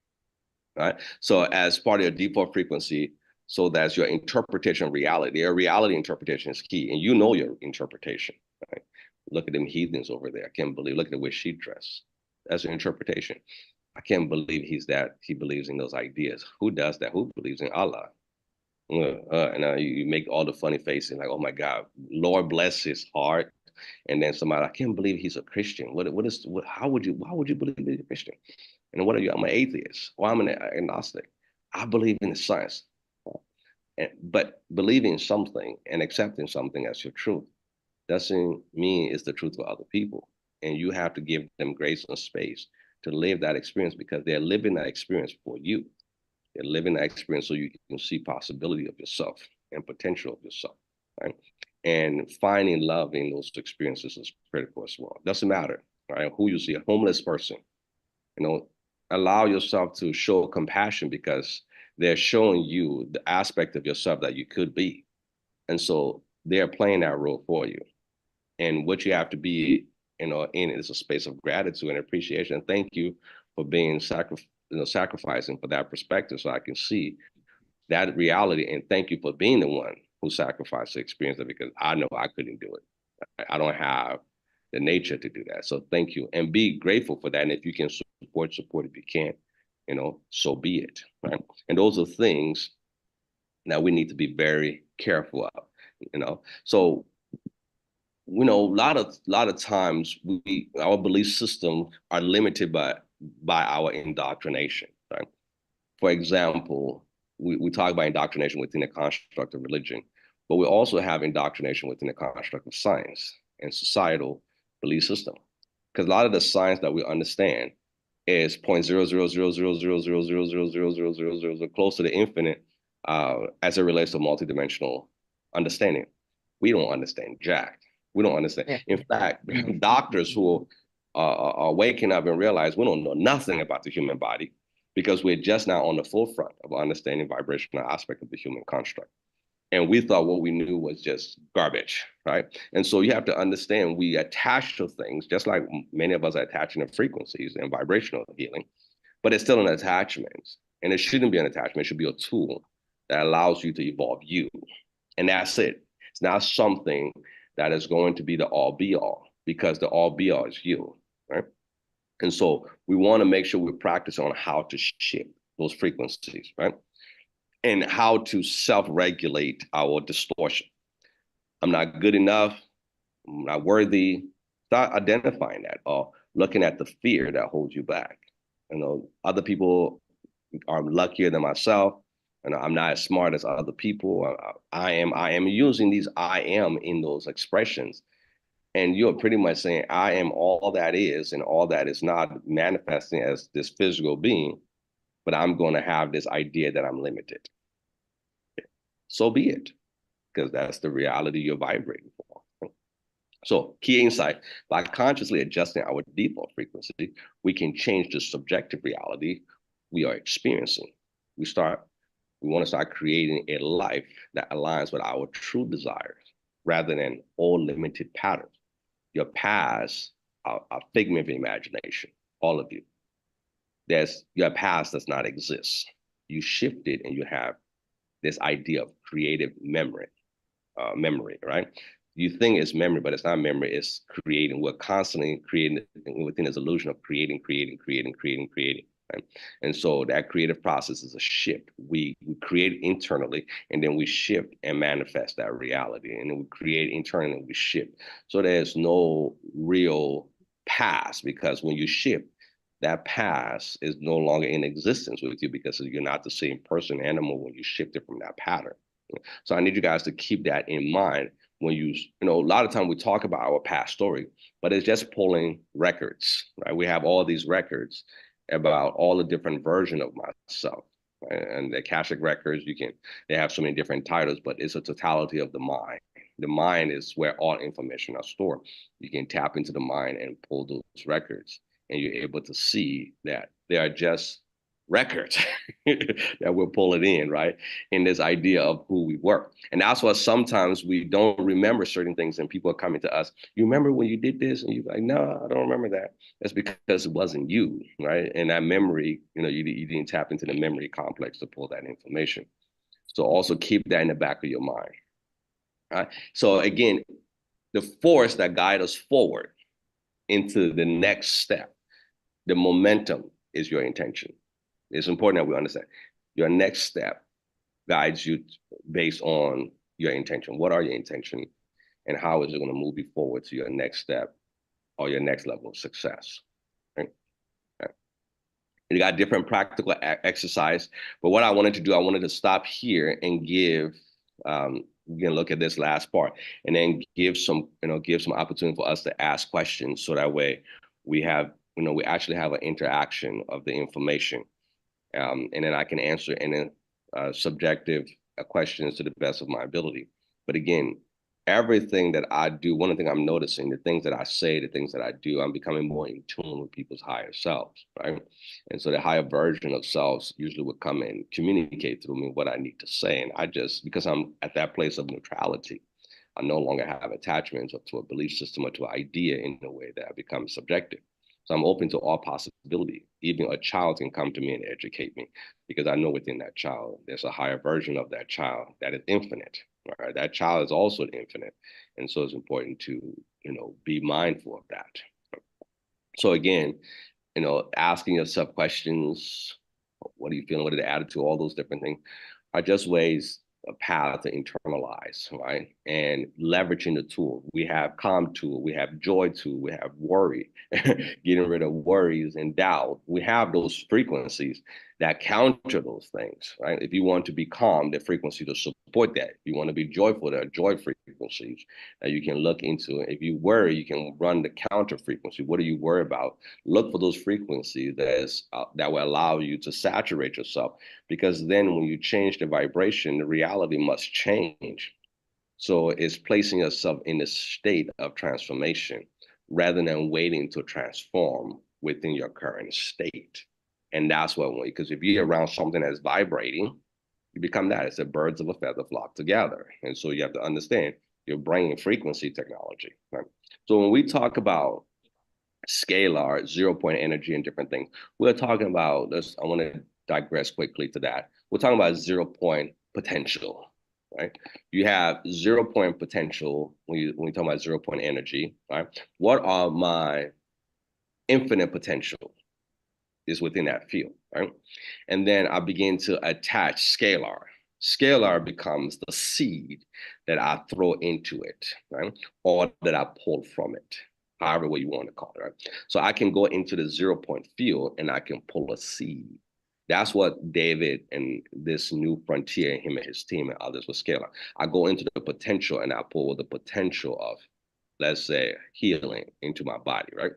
S1: Right? So as part of your default frequency, so that's your interpretation of reality. Your reality interpretation is key, and you know your interpretation. Right? Look at them heathens over there. I can't believe. Look at the way she dressed. That's an interpretation. I can't believe he believes in those ideas. Who does that? Who believes in Allah? And you make all the funny faces like, oh my God, Lord bless his heart. And then somebody, I can't believe he's a Christian. Why would you believe he's a Christian? And what are you? I'm an atheist, or I'm an agnostic. I believe in the science. But believing something and accepting something as your truth doesn't mean it's the truth for other people. And you have to give them grace and space to live that experience, because they're living that experience for you. They're living that experience so you can see possibility of yourself and potential of yourself, right? And finding love in those experiences is critical as well. Doesn't matter, right? Who you see, a homeless person, allow yourself to show compassion, because they're showing you the aspect of yourself that you could be. And so they're playing that role for you. And what you have to be, in is a space of gratitude and appreciation. And thank you for being sacrificing for that perspective, so I can see that reality. And thank you for being the one who sacrificed to experience it, because I know I couldn't do it. I don't have the nature to do that. So thank you, and be grateful for that. And if you can support if you can't, so be it. Right. And those are things that we need to be very careful of. So a lot of times our belief systems are limited by our indoctrination. Right. For example, we talk about indoctrination within the construct of religion, but we also have indoctrination within the construct of science and societal belief system. Because a lot of the science that we understand is 0.0000000000000 close to the infinite as it relates to multidimensional understanding. We don't understand jack. We don't understand.
S3: Yeah.
S1: In fact, doctors who are waking up and realize we don't know nothing about the human body because we're just now on the forefront of understanding vibrational aspect of the human construct. And we thought what we knew was just garbage, right? And so you have to understand we attach to things, just like many of us are attaching to frequencies and vibrational healing, but it's still an attachment. And it shouldn't be an attachment. It should be a tool that allows you to evolve you. And that's it. It's not something that is going to be the all be all, because the all be all is you, right? And so we want to make sure we practice on how to shift those frequencies, right? And how to self-regulate our distortion. I'm not good enough. I'm not worthy. Start identifying that or looking at the fear that holds you back. You know, other people are luckier than myself. And I'm not as smart as other people. I am using these I am in those expressions. And you're pretty much saying, I am all that is and all that is not manifesting as this physical being, but I'm going to have this idea that I'm limited. So be it, because that's the reality you're vibrating for. So key insight, by consciously adjusting our default frequency, we can change the subjective reality we are experiencing. We want to start creating a life that aligns with our true desires rather than all limited patterns. Your past are a figment of imagination, all of you. Your past does not exist. You shift it and you have this idea of creative memory, right? You think it's memory, but it's not memory, it's creating. We're constantly creating within this illusion of creating, right? And so that creative process is a shift. We create internally, and then we shift and manifest that reality. And then we create internally, and we shift. So there's no real past, because when you shift, that past is no longer in existence with you because you're not the same person, animal, when you shifted from that pattern. So I need you guys to keep that in mind when a lot of time we talk about our past story, but it's just pulling records, right? We have all these records about all the different versions of myself. Right? And the Akashic records, they have so many different titles, but it's a totality of the mind. The mind is where all information are stored. You can tap into the mind and pull those records, and you're able to see that they are just records that we're pulling in, right? In this idea of who we were. And that's why sometimes we don't remember certain things and people are coming to us. You remember when you did this? And you're like, no, I don't remember that. That's because it wasn't you, right? And that memory, you didn't tap into the memory complex to pull that information. So also keep that in the back of your mind. Right? So again, the force that guides us forward into the next step, the momentum is your intention. It's important that we understand your next step guides you based on your intention. What are your intention, and how is it going to move you forward to your next step or your next level of success? Right? Right. You got different practical exercise, but what I wanted to do, I wanted to stop here and give. We're gonna look at this last part, and then give some opportunity for us to ask questions, so that way we actually have an interaction of the information. And then I can answer any subjective questions to the best of my ability. But again, everything that I do, one of the things I'm noticing, the things that I say, the things that I do, I'm becoming more in tune with people's higher selves, right? And so the higher version of selves usually would come and communicate through me what I need to say. And because I'm at that place of neutrality, I no longer have attachments to a belief system or to an idea in a way that I become subjective. So I'm open to all possibility. Even a child can come to me and educate me, because I know within that child, there's a higher version of that child that is infinite. Right? That child is also infinite. And so it's important to, be mindful of that. So again, asking yourself questions, what are you feeling? What are the attitude? All those different things are just ways, a path to internalize, right? And leveraging the tool. We have calm tool, we have joy tool, we have worry, getting rid of worries and doubt. We have those frequencies that counter those things, right? If you want to be calm, the frequency to support that. If you want to be joyful, there are joy frequencies that you can look into. If you worry, you can run the counter frequency. What do you worry about? Look for those frequencies that will allow you to saturate yourself, because then when you change the vibration, the reality must change. So it's placing yourself in a state of transformation rather than waiting to transform within your current state. And that's what, because if you're around something that's vibrating, you become that. It's the birds of a feather flock together. And so you have to understand your brain frequency technology. Right? So when we talk about scalar, 0 point energy, and different things, we're talking about this. I want to digress quickly to that. We're talking about 0 point potential, right? You have 0 point potential when we talk about 0 point energy, right? What are my infinite potential is within that field, right? And then I begin to attach scalar. Scalar becomes the seed that I throw into it, right? Or that I pull from it, however way you want to call it, right? So I can go into the 0 point field and I can pull a seed. That's what David and this new frontier, him and his team and others with scalar. I go into the potential and I pull the potential of, let's say, healing into my body, right?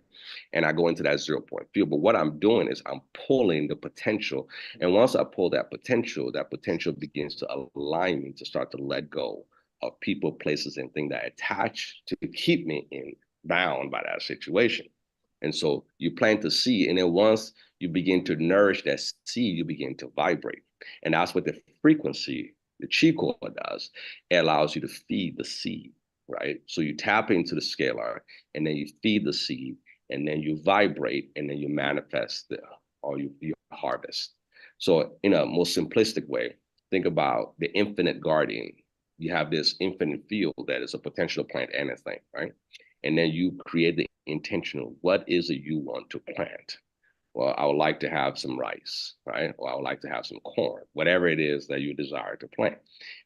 S1: And I go into that 0 point field. But what I'm doing is I'm pulling the potential. And once I pull that potential begins to align me to start to let go of people, places, and things that attach to keep me bound by that situation. And so you plant the seed, and then once you begin to nourish that seed, you begin to vibrate. And that's what the frequency, the chi cord does. It allows you to feed the seed, right? So you tap into the scalar, and then you feed the seed, and then you vibrate, and then you manifest you harvest. So in a most simplistic way, think about the infinite garden. You have this infinite field that is a potential to plant anything, right? And then you create the intentional. What is it you want to plant? Well, I would like to have some rice, right? Or I would like to have some corn, whatever it is that you desire to plant.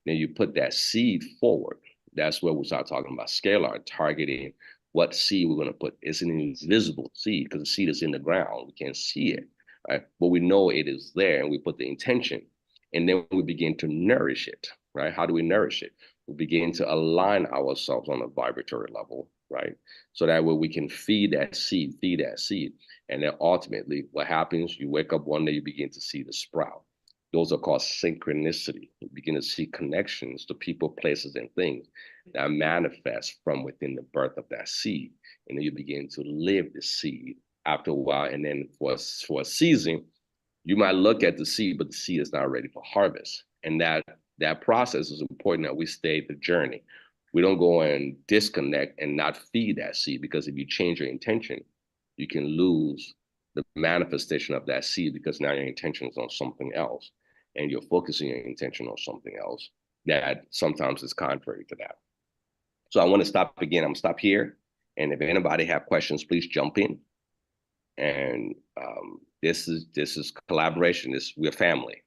S1: Then you put that seed forward. That's where we start talking about scalar, targeting what seed we're going to put. It's an invisible seed because the seed is in the ground. We can't see it, right? But we know it is there, and we put the intention, and then we begin to nourish it, right? How do we nourish it? We begin to align ourselves on a vibratory level, right? So that way we can feed that seed. And then ultimately, what happens, you wake up one day, you begin to see the sprout. Those are called synchronicity. You begin to see connections to people, places, and things that manifest from within the birth of that seed. And then you begin to live the seed after a while. And then for a season, you might look at the seed, but the seed is not ready for harvest. And that process is important, that we stay the journey. We don't go and disconnect and not feed that seed, because if you change your intention, you can lose the manifestation of that seed, because now your intention is on something else, and you're focusing your intention on something else that sometimes is contrary to that. So I want to stop again. I'm gonna stop here, and if anybody have questions, please jump in. And this is collaboration. We're family.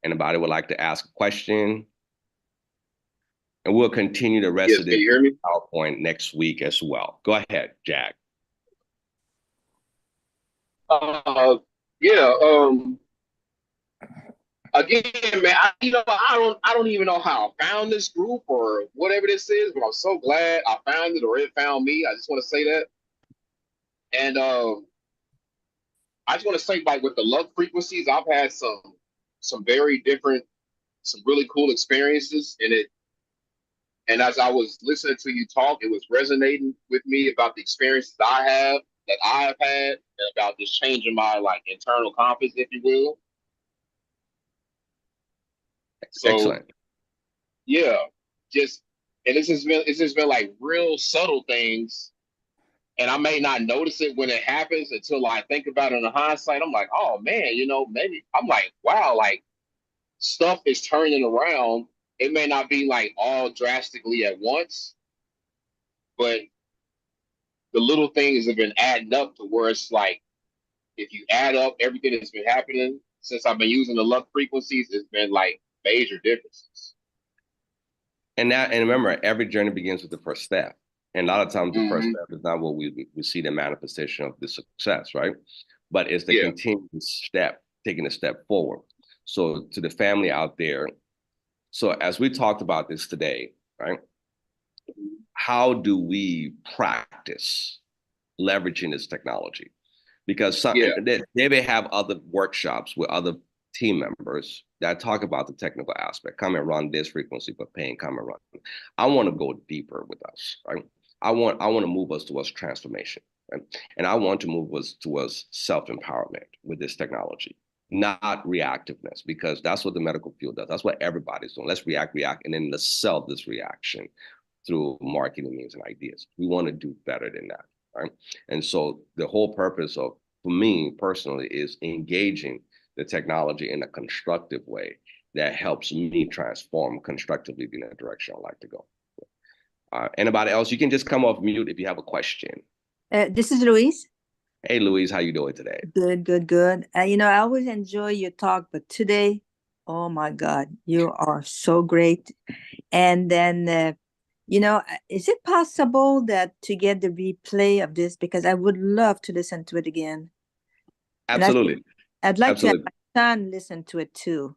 S1: Anybody would like to ask a question? And we'll continue the rest
S4: Yes,
S1: of
S4: can
S1: this
S4: you hear me?
S1: PowerPoint next week as well. Go ahead, Jack.
S4: Uh, yeah. Again, man, I don't even know how I found this group or whatever this is, but I'm so glad I found it or it found me. I just want to say that. And I just want to say, like with the love frequencies, I've had some very different, some really cool experiences in it. And as I was listening to you talk, it was resonating with me about the experiences that I have had, and about just changing my like internal compass, if you will. So
S1: Excellent.
S4: yeah, just and it's just been like real subtle things, and I may not notice it when it happens until I think about it in hindsight. I'm like, oh man, maybe I'm like, wow, like stuff is turning around. It may not be like all drastically at once, but the little things have been adding up to where it's like, if you add up everything that's been happening since I've been using the love frequencies, it's been like major differences.
S1: And remember, every journey begins with the first step. And a lot of times the first
S4: Hmm.
S1: step is not what we see the manifestation of the success, right? But it's the
S4: Yeah.
S1: continuous step, taking a step forward. So to the family out there, so as we talked about this today, right? How do we practice leveraging this technology? Because
S4: Yeah.
S1: they may have other workshops with other team members that talk about the technical aspect. Come and run this frequency for pain. Come and run. I want to go deeper with us, right? I want to move us towards transformation, right? And I want to move us towards self-empowerment with this technology, not reactiveness, because that's what the medical field does. That's what everybody's doing. Let's react, and then let's sell this reaction through marketing means and ideas. We want to do better than that, right? And so the whole purpose of, for me personally, is engaging the technology in a constructive way that helps me transform constructively in the direction I like to go. Anybody else? You can just come off mute if you have a question.
S5: This is Louise.
S1: Hey, Louise, how you doing today?
S5: Good, good, good. I always enjoy your talk, but today, oh my God, you are so great. And then, is it possible that to get the replay of this, because I would love to listen to it again. And
S1: Absolutely.
S5: I'd like to have
S1: Absolutely.
S5: my son listen to it too.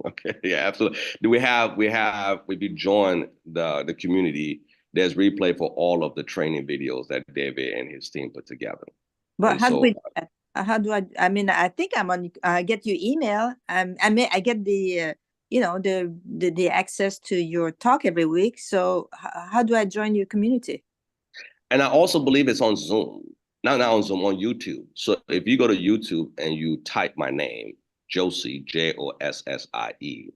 S1: Okay, yeah, absolutely. Do we have if you join the community, there's replay for all of the training videos that David and his team put together.
S5: But
S1: And
S5: how do
S1: so,
S5: we do that? How do I mean, I think I'm on, I get your email. I get the, the access to your talk every week. So how do I join your community?
S1: and I also believe it's on Zoom. Not on Zoom, on YouTube. So if you go to YouTube and you type my name, Josie, Jossie,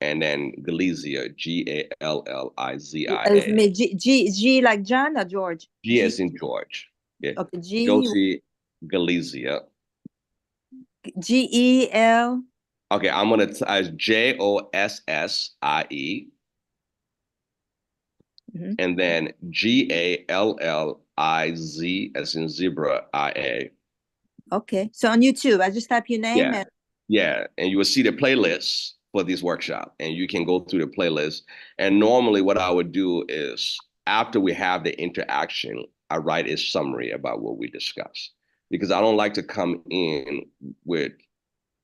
S1: and then Galizia, Gallizia.
S5: G like John or George?
S1: G as in George. Yeah.
S5: Okay,
S1: Josie Galizia.
S5: GEL.
S1: Okay, I'm gonna Jossie,
S5: Mhm.
S1: and then Galliz as in zebra, IA.
S5: Okay, so on YouTube, I just type your name
S1: Yeah,
S5: and
S1: yeah, and you will see the playlist for this workshop, and you can go through the playlist. And normally, what I would do is after we have the interaction, I write a summary about what we discussed because I don't like to come in with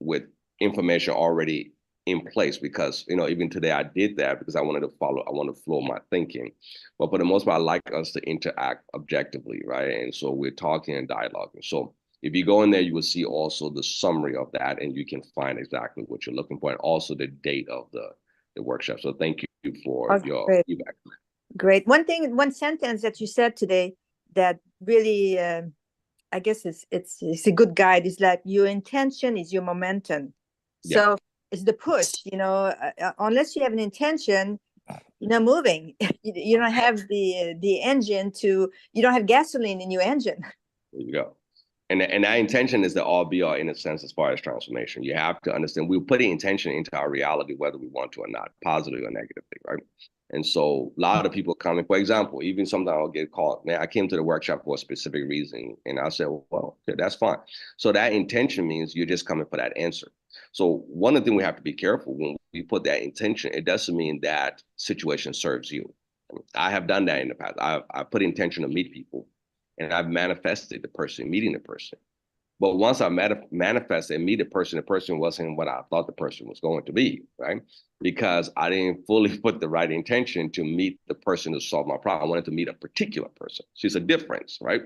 S1: with information already in place because even today I did that because I wanted to flow my thinking. But for the most part, I like us to interact objectively, right? And so we're talking and dialoguing. So if you go in there, you will see also the summary of that, and you can find exactly what you're looking for, and also the date of the workshop. So thank you for your
S5: great.
S1: feedback.
S5: Great. One sentence that you said today that really, I guess it's a good guide. Is like your intention is your momentum.
S1: Yeah.
S5: So it's the push. Unless you have an intention, you're not moving. You don't have the engine to. You don't have gasoline in your engine.
S1: There you go. And that intention is the all be all in a sense as far as transformation. You have to understand we're putting intention into our reality, whether we want to or not, positively or negatively, right? And so a lot of people come in, for example, even sometimes I'll get called, man, I came to the workshop for a specific reason. And I said, well, okay, that's fine. So that intention means you're just coming for that answer. So one of the things we have to be careful when we put that intention, it doesn't mean that situation serves you. I have done that in the past. I put intention to meet people and I've manifested the person, meeting the person. But once I manifested and meet the person wasn't what I thought the person was going to be, right? Because I didn't fully put the right intention to meet the person to solve my problem. I wanted to meet a particular person. So it's a difference, right?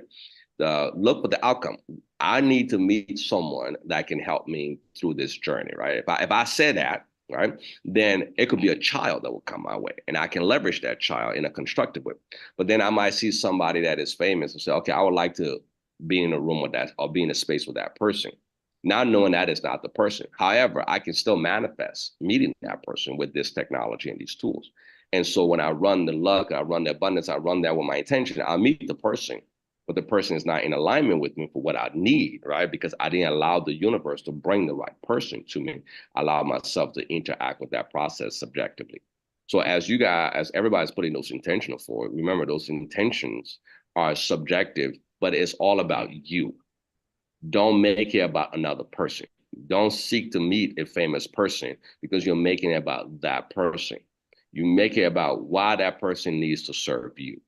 S1: Look for the outcome. I need to meet someone that can help me through this journey, right? If I say that, right, then it could be a child that will come my way, and I can leverage that child in a constructive way. But then I might see somebody that is famous and say, okay, I would like to be in a room with that or be in a space with that person, not knowing that is not the person. However, I can still manifest meeting that person with this technology and these tools. And so when I run the luck, I run the abundance, I run that with my intention, I meet the person, but the person is not in alignment with me for what I need, right? Because I didn't allow the universe to bring the right person to me. I allowed myself to interact with that process subjectively. So as everybody's putting those intentions forward, remember those intentions are subjective, but it's all about you. Don't make it about another person. Don't seek to meet a famous person because you're making it about that person. You make it about why that person needs to serve you,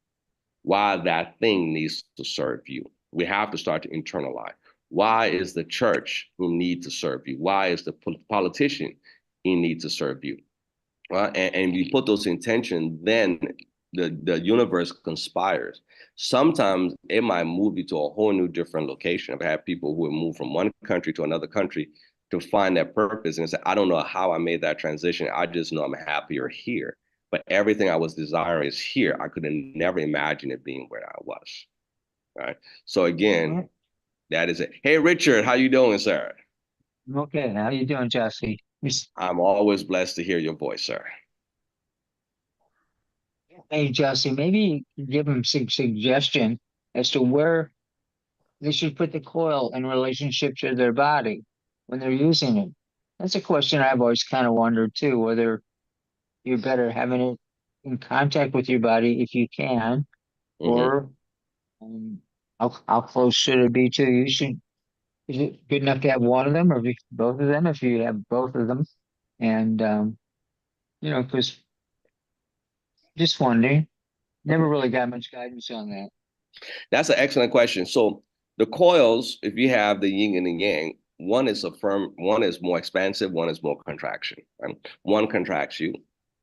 S1: why that thing needs to serve you. We have to start to internalize. Why is the church who need to serve you? Why is the politician who need to serve you? And you put those intentions, then the universe conspires. Sometimes it might move you to a whole new different location. I've had people who have moved from one country to another country to find that purpose and say, I don't know how I made that transition. I just know I'm happier here. But everything I was desiring is here. I could have never imagined it being where I was. Right. So again, that is it. Hey, Richard, how you doing, sir?
S6: Okay, how you doing, Jesse?
S1: I'm always blessed to hear your voice, sir.
S6: Hey, Jesse, maybe give them some suggestion as to where they should put the coil in relationship to their body when they're using it. That's a question I've always kind of wondered too, whether you're better having it in contact with your body if you can, or how close should it be to you? Is it good enough to have one of them or both of them if you have both of them? And because just wondering. Never really got much guidance on that.
S1: That's an excellent question. So the coils, if you have the yin and the yang, one is one is more expansive, one is more contraction. Right? One contracts you,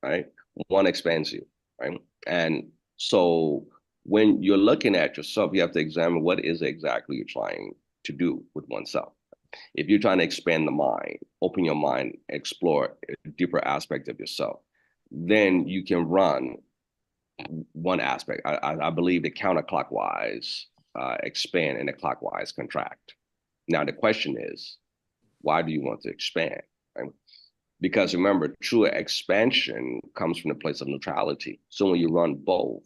S1: right? One expands you, right? And so when you're looking at yourself, you have to examine what is exactly you're trying to do with oneself. If you're trying to expand the mind, open your mind, explore a deeper aspect of yourself, then you can run one aspect. I believe the counterclockwise expand and the clockwise contract. Now the question is, why do you want to expand? Right? Because remember, true expansion comes from the place of neutrality. So when you run both,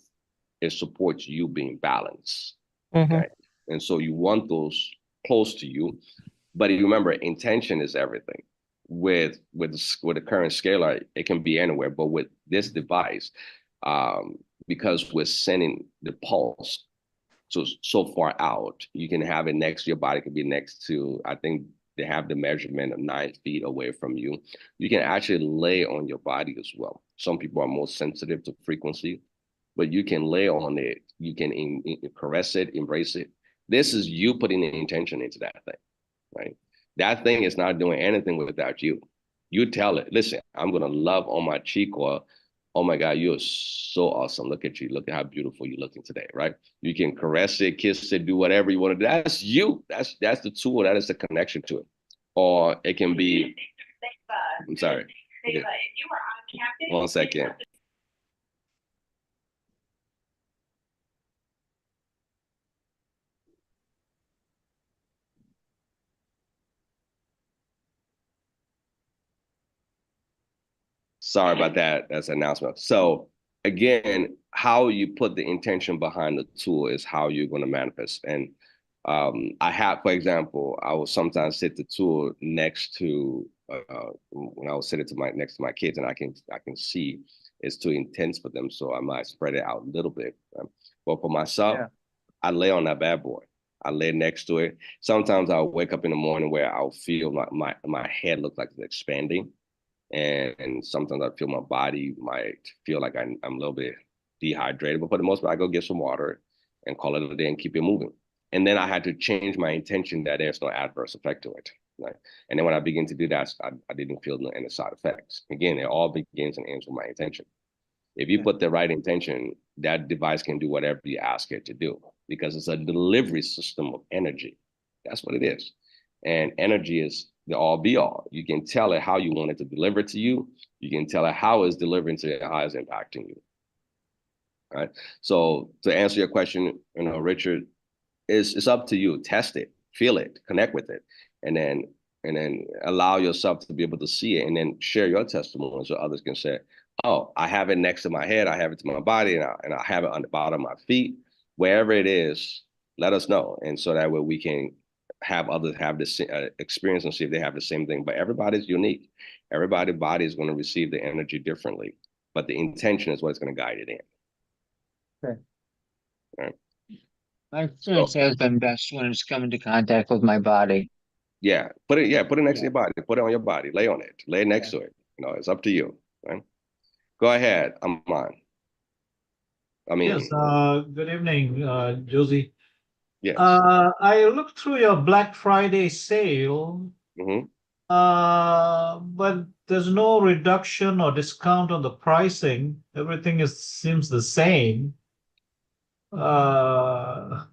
S1: it supports you being balanced. Okay, and so you want those close to you, but you remember, intention is everything. With the current scalar, it can be anywhere, but with this device, because we're sending the pulse so far out, you can have it next to your body. It could be next to, I think they have the measurement of 9 feet away from you. You can actually lay on your body as well. Some people are more sensitive to frequency, but you can lay on it. You can caress it, embrace it. This is you putting the intention into that thing, right? That thing is not doing anything without you. You tell it, listen, I'm going to love on my cheek, or, oh my God, you're so awesome. Look at you. Look at how beautiful you're looking today, right? You can caress it, kiss it, do whatever you want to do. That's you. That's the tool. That is the connection to it. Or it can be, I'm sorry. Okay. 1 second. Sorry about that. That's an announcement. So again, how you put the intention behind the tool is how you're going to manifest. And I have, for example, I will sometimes sit the tool next to when I was sitting next to my kids, and I can see it's too intense for them, so I might spread it out a little bit. But for myself, I lay on that bad boy. I lay next to it. Sometimes I'll wake up in the morning where I'll feel my head look like it's expanding. And sometimes I feel my body might feel like I'm a little bit dehydrated, but for the most part, I go get some water and call it a day and keep it moving. And then I had to change my intention that there's no adverse effect to it. Right? And then when I begin to do that, I didn't feel any side effects. Again, it all begins and ends with my intention. If you put the right intention, that device can do whatever you ask it to do, because it's a delivery system of energy. That's what it is. And energy is the all be all. You can tell it how you want it to deliver to you. You can tell it how it's delivering to you, how it's impacting you. All right. So to answer your question, Richard, it's up to you. Test it, feel it, connect with it, and then allow yourself to be able to see it, and then share your testimony so others can say, oh, I have it next to my head, I have it to my body, and I have it on the bottom of my feet. Wherever it is, let us know. And so that way we can have others have this experience and see if they have the same thing. But everybody's unique. Everybody's body is going to receive the energy differently, but the intention is what's going to guide it in.
S6: Okay.
S1: Right.
S6: My experience has been best when it's come into contact with my body.
S1: Yeah, put it next to your body. Put it on your body. Lay on it. Lay next to it. It's up to you. Right? Go ahead. I'm on. I mean,
S7: Yes, good evening, Josie.
S1: yes.
S7: I looked through your Black Friday sale,
S1: Hmm.
S7: but there's no reduction or discount on the pricing. Everything seems the same.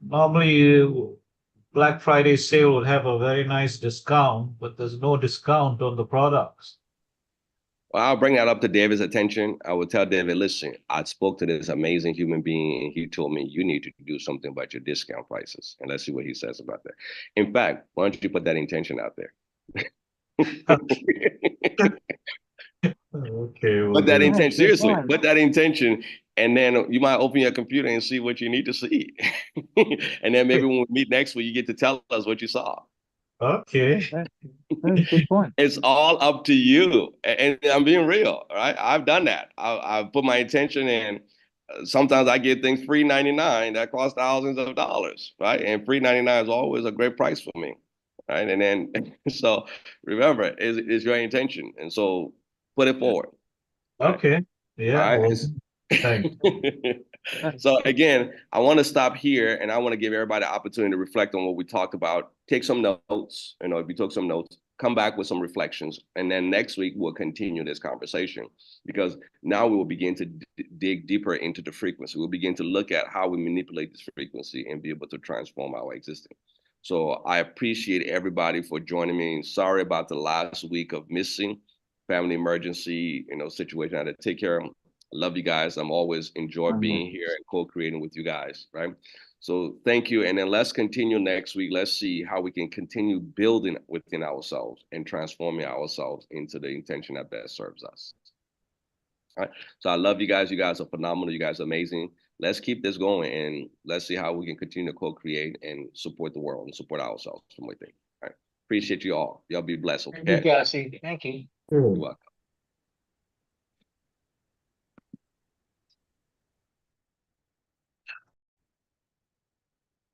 S7: Normally, Black Friday sale would have a very nice discount, but there's no discount on the products.
S1: Well, I'll bring that up to David's attention. I will tell David, listen, I spoke to this amazing human being, and he told me you need to do something about your discount prices. And let's see what he says about that. In fact, why don't you put that intention out there?
S7: Okay, we'll
S1: Put that
S7: do.
S3: That's a
S1: intention,
S3: good
S1: seriously,
S3: point.
S1: put that intention, and then you might open your computer and see what you need to see. And then maybe when we meet next week, you get to tell us what you saw.
S7: Okay.
S6: That's a good point.
S1: It's all up to you. And I'm being real, right? I've done that. I put my intention in. Sometimes I get things free 99 that cost thousands of dollars, right? And free 99 is always a great price for me, right? And then, so remember, it's your intention. And so put it forward. Right?
S7: Okay.
S1: All
S7: Yeah.
S1: right.
S7: Well, thanks.
S1: So again, I want to stop here and I want to give everybody the opportunity to reflect on what we talked about. Take some notes. If you took some notes, come back with some reflections. And then next week, we'll continue this conversation because now we will begin to dig deeper into the frequency. We'll begin to look at how we manipulate this frequency and be able to transform our existence. So I appreciate everybody for joining me. Sorry about the last week of missing family emergency, situation I had to take care of. Love you guys. I'm always enjoy being here and co-creating with you guys, right? So thank you. And then let's continue next week. Let's see how we can continue building within ourselves and transforming ourselves into the intention that best serves us. All right. So I love you guys. You guys are phenomenal. You guys are amazing. Let's keep this going and let's see how we can continue to co-create and support the world and support ourselves from within. All right. Appreciate you all. Y'all be blessed.
S6: Thank you,
S1: Okay.
S6: Cassie. Thank you.
S1: You're welcome.